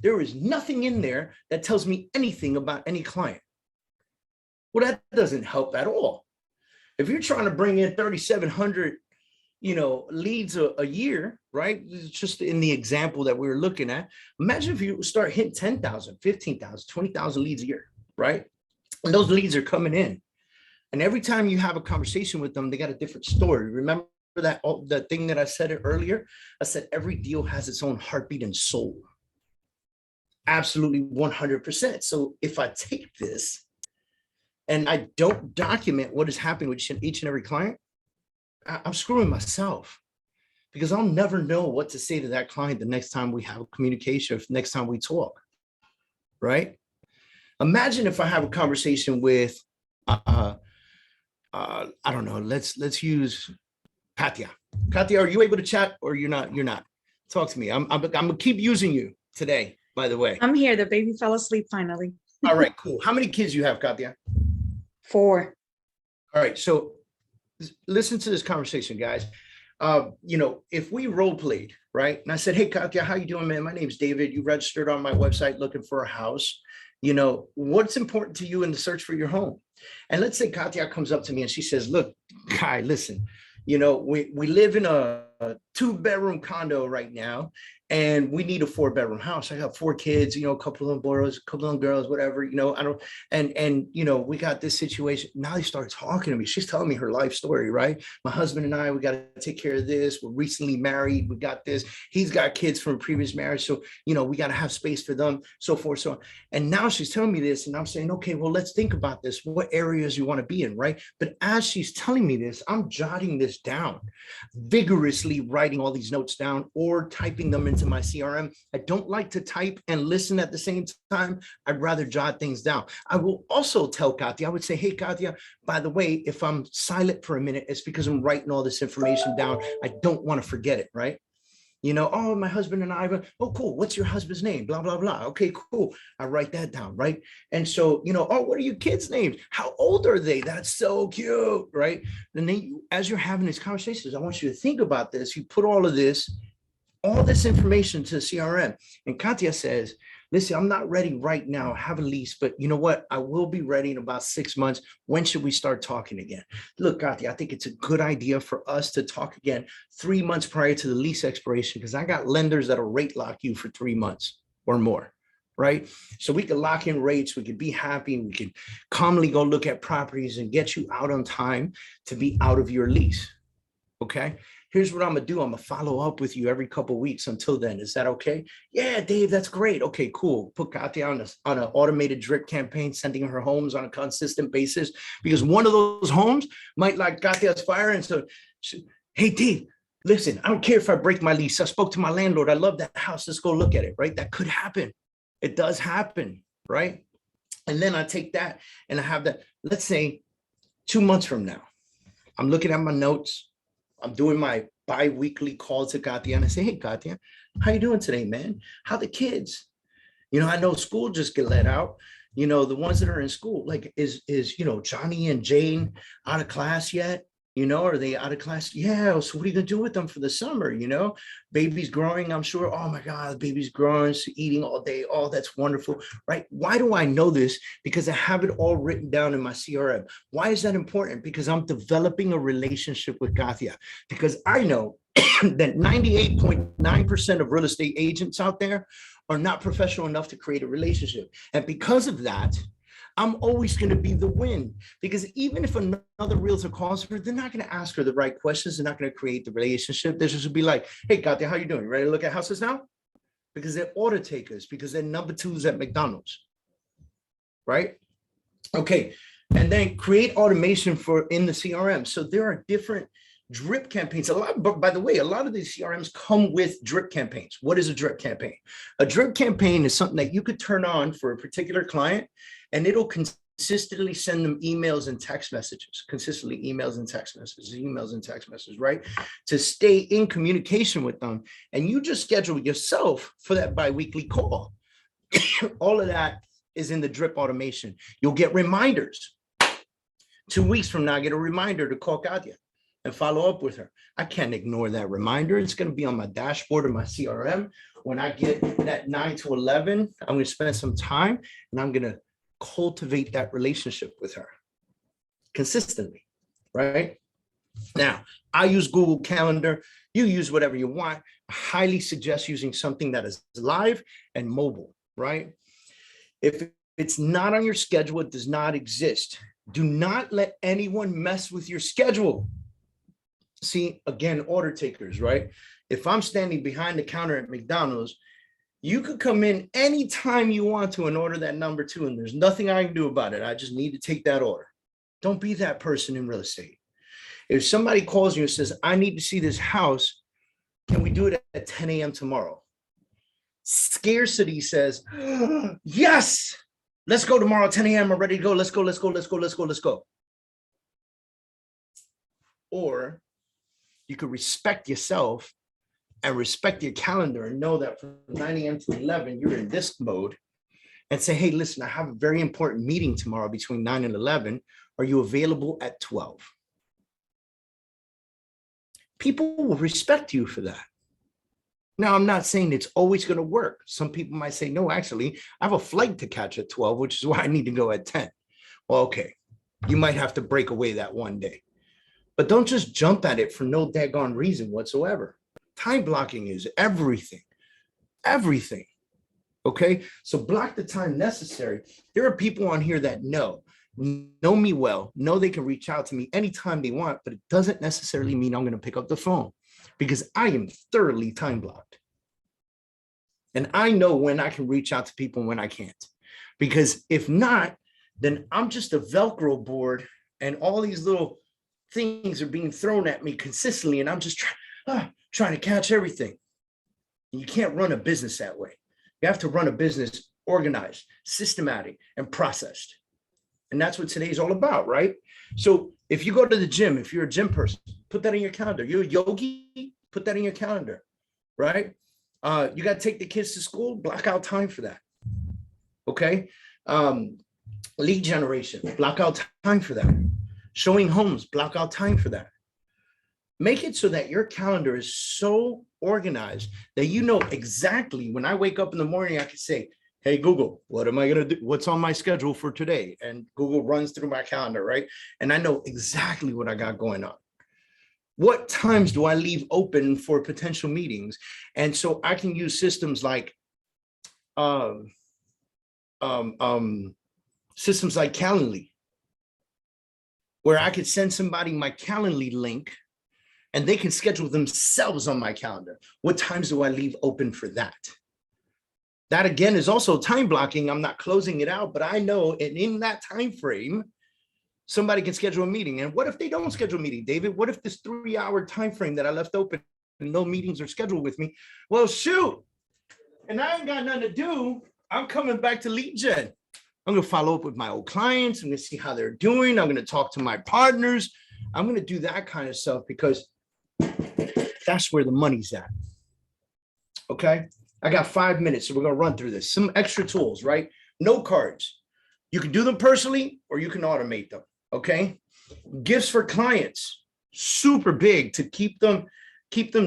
S1: There is nothing in there that tells me anything about any client. Well, that doesn't help at all. If you're trying to bring in 3,700, leads a year, right? Just in the example that we were looking at, imagine if you start hitting 10,000, 15,000, 20,000 leads a year, right? And those leads are coming in. And every time you have a conversation with them, they got a different story. Remember that thing that I said earlier? I said, every deal has its own heartbeat and soul. Absolutely 100%. So if I take this and I don't document what is happening with each and every client, I'm screwing myself because I'll never know what to say to that client the next time we have a communication, next time we talk, right? Imagine if I have a conversation with, I don't know, let's use Katya. Katya, are you able to chat or you're not? You're not. Talk to me. I'm gonna keep using you today. By the way,
S2: I'm here. The baby fell asleep finally.
S1: All right, cool. How many kids you have, Katya?
S2: 4.
S1: All right, so listen to this conversation, guys. If we role played, right? And I said, hey, Katya, how you doing, man? My name's David. You registered on my website looking for a house. You know, what's important to you in the search for your home? And let's say Katya comes up to me and she says, look, Kai, listen, you know, we live in a 2-bedroom condo right now, and we need a 4-bedroom house. I got 4 kids, you know, a couple of them boys, a couple of them girls, whatever, you know, I don't, and, you know, we got this situation. Now they start talking to me. She's telling me her life story, right? My husband and I, we got to take care of this. We're recently married. We got this. He's got kids from a previous marriage. So, you know, we got to have space for them, so forth, so on. And now she's telling me this, and I'm saying, okay, well, let's think about this. What areas you want to be in, right? But as she's telling me this, I'm jotting this down, vigorously writing all these notes down or typing them into my CRM. I don't like to type and listen at the same time. I'd rather jot things down. I will also tell Katya, I would say, hey, Katya, by the way, if I'm silent for a minute, it's because I'm writing all this information down. I don't want to forget it, right? You know, oh, my husband and I, oh, cool. What's your husband's name? Blah, blah, blah. Okay, cool. I write that down, right? And so, you know, oh, what are your kids' names? How old are they? That's so cute, right? And then as you're having these conversations, I want you to think about this. You put all this information to CRM. And Katya says, listen, I'm not ready right now. I have a lease, but you know what? I will be ready in about 6 months. When should we start talking again? Look, Katya, I think it's a good idea for us to talk again 3 months prior to the lease expiration, because I got lenders that'll rate lock you for 3 months or more, right? So we could lock in rates. We could be happy. And we could calmly go look at properties and get you out on time to be out of your lease, okay? Here's what I'm gonna do. I'm gonna follow up with you every couple of weeks until then. Is that okay? Yeah, Dave, that's great. Okay, cool. Put Katya on an automated drip campaign, sending her homes on a consistent basis, because one of those homes might like Katya's fire. And so, hey, Dave, listen, I don't care if I break my lease. I spoke to my landlord. I love that house. Let's go look at it, right? That could happen. It does happen, right? And then I take that and I have that, let's say 2 months from now, I'm looking at my notes. I'm doing my bi-weekly call to Katya and I say, hey, Katya, how you doing today, man? How the kids? You know, I know school just get let out. You know, the ones that are in school, like is, you know, Johnny and Jane out of class yet? You know, are they out of class? Yeah. So what are you gonna do with them for the summer? You know, baby's growing, I'm sure. Oh my God, the baby's growing, so eating all day. Oh, that's wonderful, right? Why do I know this? Because I have it all written down in my CRM. Why is that important? Because I'm developing a relationship with Katya. Because I know that 98.9% of real estate agents out there are not professional enough to create a relationship. And because of that, I'm always going to be the win, because even if another realtor calls her, they're not going to ask her the right questions. They're not going to create the relationship. They're just going to be like, hey, Katya, how you doing? Ready to look at houses now? Because they're order takers, because they're number 2s at McDonald's, right? Okay. And then create automation for in the CRM. So there are different drip campaigns. But by the way, a lot of these CRMs come with drip campaigns. What is a drip campaign? A drip campaign is something that you could turn on for a particular client, and it'll consistently send them emails and text messages, emails and text messages, right? To stay in communication with them. And you just schedule yourself for that bi-weekly call. All of that is in the drip automation. You'll get reminders. 2 weeks from now, get a reminder to call Katya and follow up with her. I can't ignore that reminder. It's going to be on my dashboard of my CRM. When I get that 9 to 11, I'm going to spend some time and I'm going to cultivate that relationship with her consistently, right? Now, I use Google Calendar. You use whatever you want. I highly suggest using something that is live and mobile, right? If it's not on your schedule, it does not exist. Do not let anyone mess with your schedule. See, again, order takers, right? If I'm standing behind the counter at McDonald's, you could come in anytime you want to and order that number 2, and there's nothing I can do about it. I just need to take that order. Don't be that person in real estate. If somebody calls you and says, I need to see this house, can we do it at 10 a.m. tomorrow? Scarcity says, yes, let's go tomorrow at 10 a.m. I'm ready to go. Let's go, let's go, let's go, let's go, let's go. Or you could respect yourself and respect your calendar and know that from 9 a.m. to 11, you're in this mode, and say, hey, listen, I have a very important meeting tomorrow between 9 and 11. Are you available at 12? People will respect you for that. Now, I'm not saying it's always going to work. Some people might say, no, actually, I have a flight to catch at 12, which is why I need to go at 10. Well, okay, you might have to break away that one day, but don't just jump at it for no daggone reason whatsoever. Time blocking is everything, everything. Okay, so block the time necessary. There are people on here that know me well, know they can reach out to me anytime they want, but it doesn't necessarily mean I'm going to pick up the phone because I am thoroughly time blocked. And I know when I can reach out to people and when I can't. Because if not, then I'm just a Velcro board and all these little things are being thrown at me consistently and I'm just trying to catch everything. You can't run a business that way. You have to run a business organized, systematic, and processed. And that's what today's all about, right? So if you go to the gym, if you're a gym person, put that in your calendar. You're a yogi, put that in your calendar, right? You got to take the kids to school, block out time for that. Okay. Lead generation, block out time for that. Showing homes, block out time for that. Make it so that your calendar is so organized that you know exactly when I wake up in the morning, I can say, hey, Google, what am I going to do? What's on my schedule for today? And Google runs through my calendar, right? And I know exactly what I got going on. What times do I leave open for potential meetings? And so I can use systems like Calendly, where I could send somebody my Calendly link and they can schedule themselves on my calendar. What times do I leave open for that? That again is also time blocking. I'm not closing it out, but I know and in that time frame, somebody can schedule a meeting. And what if they don't schedule a meeting, David? What if this 3-hour time frame that I left open and no meetings are scheduled with me? Well, shoot, and I ain't got nothing to do. I'm coming back to lead gen. I'm going to follow up with my old clients. I'm going to see how they're doing. I'm going to talk to my partners. I'm going to do that kind of stuff because that's where the money's at. Okay. I got 5 minutes, so we're going to run through this. Some extra tools, right? Note cards. You can do them personally or you can automate them. Okay. Gifts for clients. Super big to keep them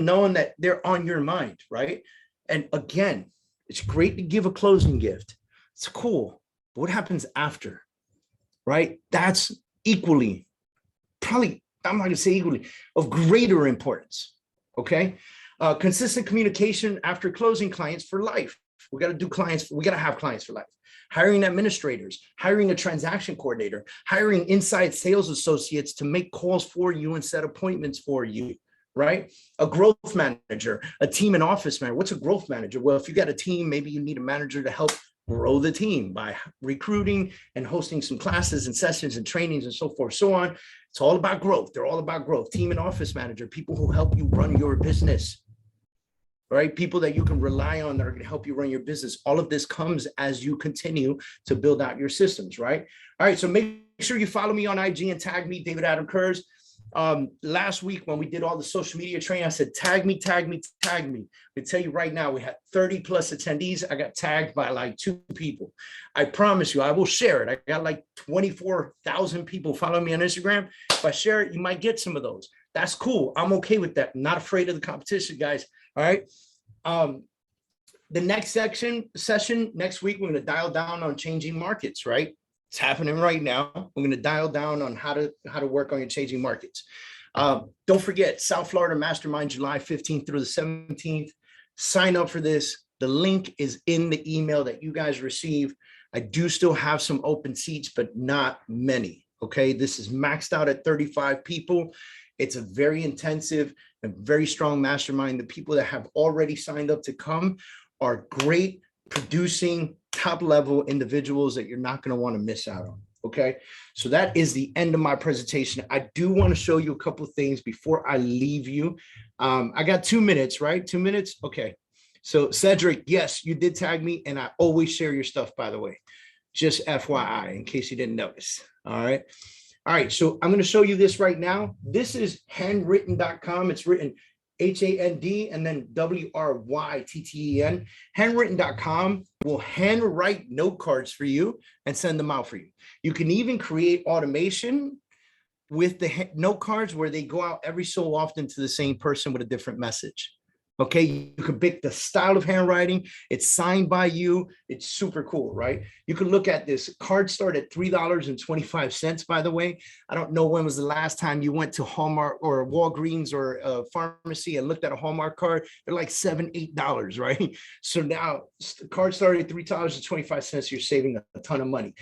S1: knowing that they're on your mind, right? And again, it's great to give a closing gift. It's cool. But what happens after, right? That's equally, probably, I'm not going to say equally, of greater importance. Okay. Consistent communication after closing clients for life. We got to do clients. We got to have clients for life. Hiring administrators, hiring a transaction coordinator, hiring inside sales associates to make calls for you and set appointments for you, right? A growth manager, a team and office manager. What's a growth manager? Well, if you got a team, maybe you need a manager to help grow the team by recruiting and hosting some classes and sessions and trainings and so forth, so on. It's all about growth. They're all about growth. Team and office manager, people who help you run your business. Right? People that you can rely on that are going to help you run your business. All of this comes as you continue to build out your systems, right? All right. So make sure you follow me on IG and tag me, David Adam Kurz. Last week when we did all the social media training, I said, tag me, tag me, tag me. I tell you right now, we had 30 plus attendees. I got tagged by like 2 people. I promise you, I will share it. I got like 24,000 people following me on Instagram. If I share it, you might get some of those. That's cool. I'm okay with that. I'm not afraid of the competition, guys. All right. The next session next week, we're going to dial down on changing markets, right? It's happening right now. We're going to dial down on how to work on your changing markets. Don't forget South Florida Mastermind, July 15th through the 17th. Sign up for this. The link is in the email that you guys receive. I do still have some open seats, but not many. Okay. This is maxed out at 35 people. It's a very intensive and very strong mastermind. The people that have already signed up to come are great, producing, top-level individuals that you're not going to want to miss out on. Okay, so that is the end of my presentation. I do want to show you a couple of things before I leave you. I got 2 minutes, right? 2 minutes. Okay. So Cedric, yes, you did tag me, and I always share your stuff, by the way. Just FYI, in case you didn't notice. All right. All right, so I'm going to show you this right now. This is handwritten.com. It's written HAND and then WRYTTEN. Handwritten.com will handwrite note cards for you and send them out for you. You can even create automation with the note cards where they go out every so often to the same person with a different message. Okay, you can pick the style of handwriting. It's signed by you. It's super cool, right? You can look at this. Cards start at $3.25, by the way. I don't know when was the last time you went to Hallmark or Walgreens or a pharmacy and looked at a Hallmark card. They're like $7, $8, right? So now the card started at $3.25. You're saving a ton of money.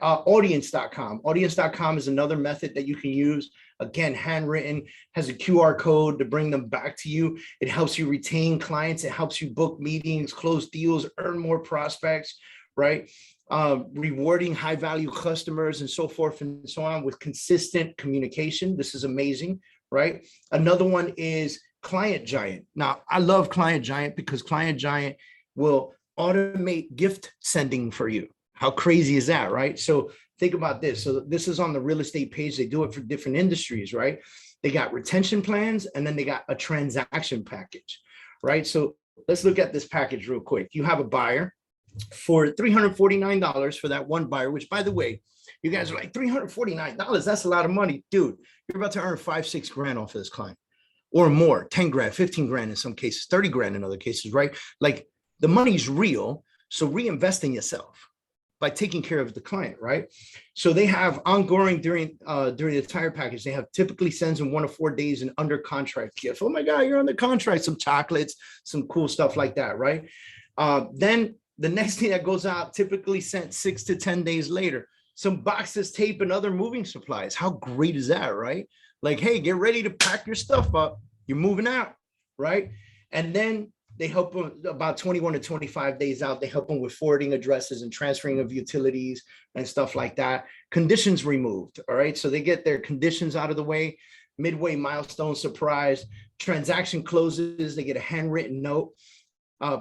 S1: Audience.com. Audience.com is another method that you can use. Again, handwritten, has a QR code to bring them back to you. It helps you retain clients. It helps you book meetings, close deals, earn more prospects, right? Rewarding high value customers and so forth and so on with consistent communication. This is amazing, right? Another one is Client Giant. Now, I love Client Giant because Client Giant will automate gift sending for you. How crazy is that, right? So think about this. So this is on the real estate page. They do it for different industries, right? They got retention plans, and then they got a transaction package, right? So let's look at this package real quick. You have a buyer for $349 for that one buyer, which, by the way, you guys are like, $349, that's a lot of money. Dude, you're about to earn 5-6 grand off of this client or more, 10 grand, 15 grand in some cases, 30 grand in other cases, right? Like the money's real. So reinvest in yourself by taking care of the client, right? So they have ongoing during the entire package. They have typically sends in 1 to 4 days an under contract gift. Oh my God, you're under contract, some chocolates, some cool stuff like that, right? Then the next thing that goes out typically sent 6 to 10 days later, some boxes, tape, and other moving supplies. How great is that, right? Like, hey, get ready to pack your stuff up. You're moving out, right? And then they help them about 21 to 25 days out. They help them with forwarding addresses and transferring of utilities and stuff like that. Conditions removed. All right. So they get their conditions out of the way. Midway milestone surprise. Transaction closes. They get a handwritten note.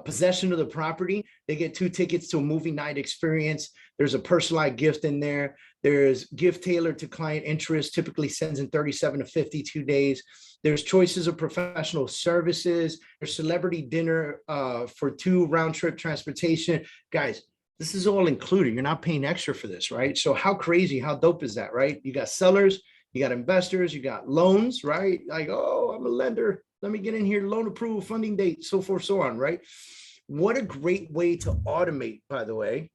S1: Possession of the property. They get 2 tickets to a movie night experience. There's a personalized gift in there. There's gift tailored to client interest, typically sends in 37 to 52 days. There's choices of professional services. There's celebrity dinner for 2 round trip transportation. Guys, this is all included. You're not paying extra for this, right? So how crazy, how dope is that, right? You got sellers, you got investors, you got loans, right? Like, oh, I'm a lender. Let me get in here, loan approval, funding date, so forth, so on, right? What a great way to automate, by the way,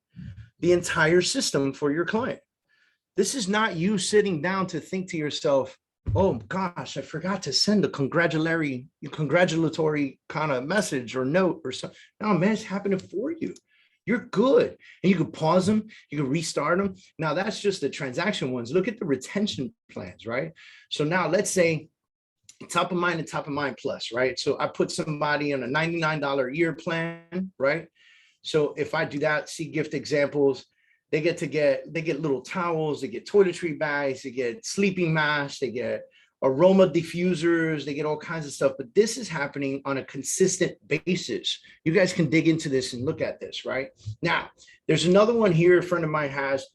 S1: the entire system for your client. This is not you sitting down to think to yourself, oh gosh, I forgot to send a congratulatory kind of message or note or something. No, man, it's happening for you. You're good. And you can pause them, you can restart them. Now that's just the transaction ones. Look at the retention plans, right? So now let's say top of mind and top of mind plus, right? So I put somebody on a $99 a year plan, right? So if I do that, see gift examples, they get little towels, they get toiletry bags, they get sleeping masks, they get aroma diffusers, they get all kinds of stuff. But this is happening on a consistent basis. You guys can dig into this and look at this, right? Now, there's another one here a friend of mine has.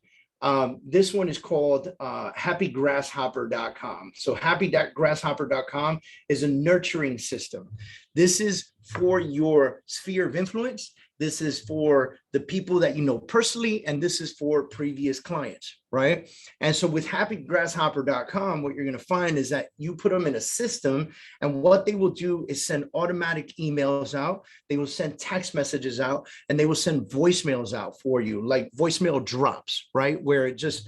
S1: This one is called happygrasshopper.com. So happygrasshopper.com is a nurturing system. This is for your sphere of influence. This is for the people that you know personally, and this is for previous clients, right? And so with happygrasshopper.com, what you're going to find is that you put them in a system, and what they will do is send automatic emails out. They will send text messages out, and they will send voicemails out for you, like voicemail drops, right? Where it just,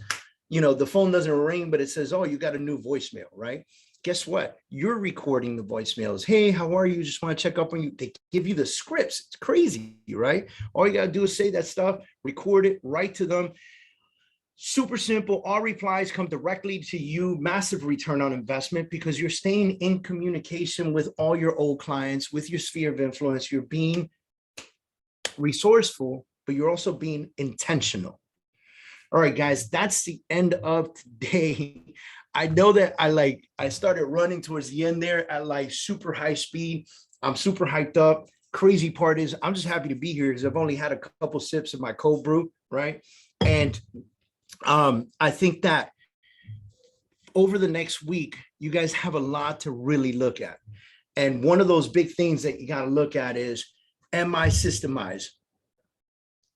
S1: you know, the phone doesn't ring, but it says, oh, you got a new voicemail, right? Guess what? You're recording the voicemails. Hey, how are you? Just want to check up on you. They give you the scripts. It's crazy, right? All you got to do is say that stuff, record it, write to them. Super simple. All replies come directly to you. Massive return on investment because you're staying in communication with all your old clients, with your sphere of influence. You're being resourceful, but you're also being intentional. All right, guys, that's the end of today. I know that I started running towards the end there at like super high speed. I'm super hyped up. Crazy part is I'm just happy to be here because I've only had a couple sips of my cold brew, right? And I think that over the next week, you guys have a lot to really look at. And one of those big things that you got to look at is, am I systemized?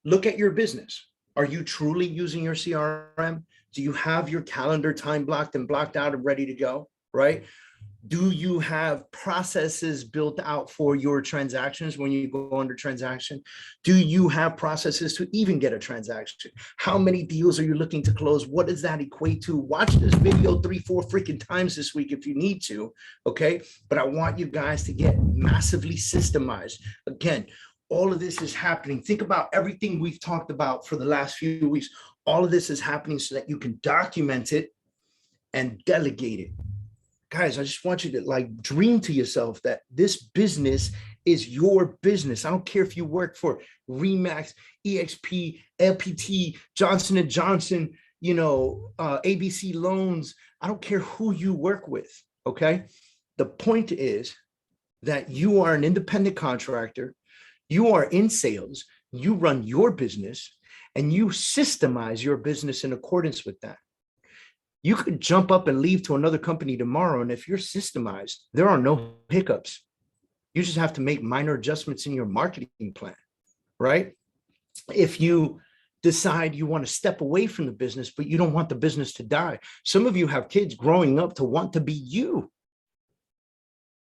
S1: Look at your business. Are you truly using your CRM? Do you have your calendar time blocked and blocked out and ready to go, right? Do you have processes built out for your transactions when you go under transaction? Do you have processes to even get a transaction? How many deals are you looking to close? What does that equate to? Watch this video 3-4 freaking times this week if you need to, okay? But I want you guys to get massively systemized. Again, all of this is happening. Think about everything we've talked about for the last few weeks. All of this is happening so that you can document it and delegate it. Guys, I just want you to like dream to yourself that this business is your business. I don't care if you work for Remax, EXP, LPT, Johnson & Johnson, you know, ABC Loans. I don't care who you work with, okay? The point is that you are an independent contractor. You are in sales. You run your business and you systemize your business in accordance with that. You could jump up and leave to another company tomorrow, and if you're systemized, there are no hiccups. You just have to make minor adjustments in your marketing plan, right? If you decide you want to step away from the business, but you don't want the business to die. Some of you have kids growing up to want to be you.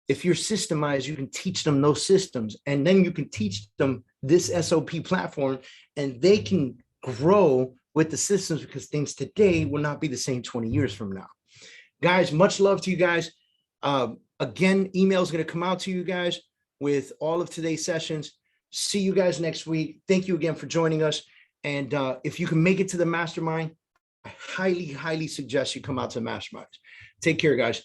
S1: If you're systemized, you can teach them those systems, and then you can teach them this SOP platform, and they can grow with the systems, because things today will not be the same 20 years from now. Guys, much love to you guys. Again, email is going to come out to you guys with all of today's sessions. See you guys next week. Thank you again for joining us. And if you can make it to the mastermind, I highly, highly suggest you come out to the mastermind. Take care, guys.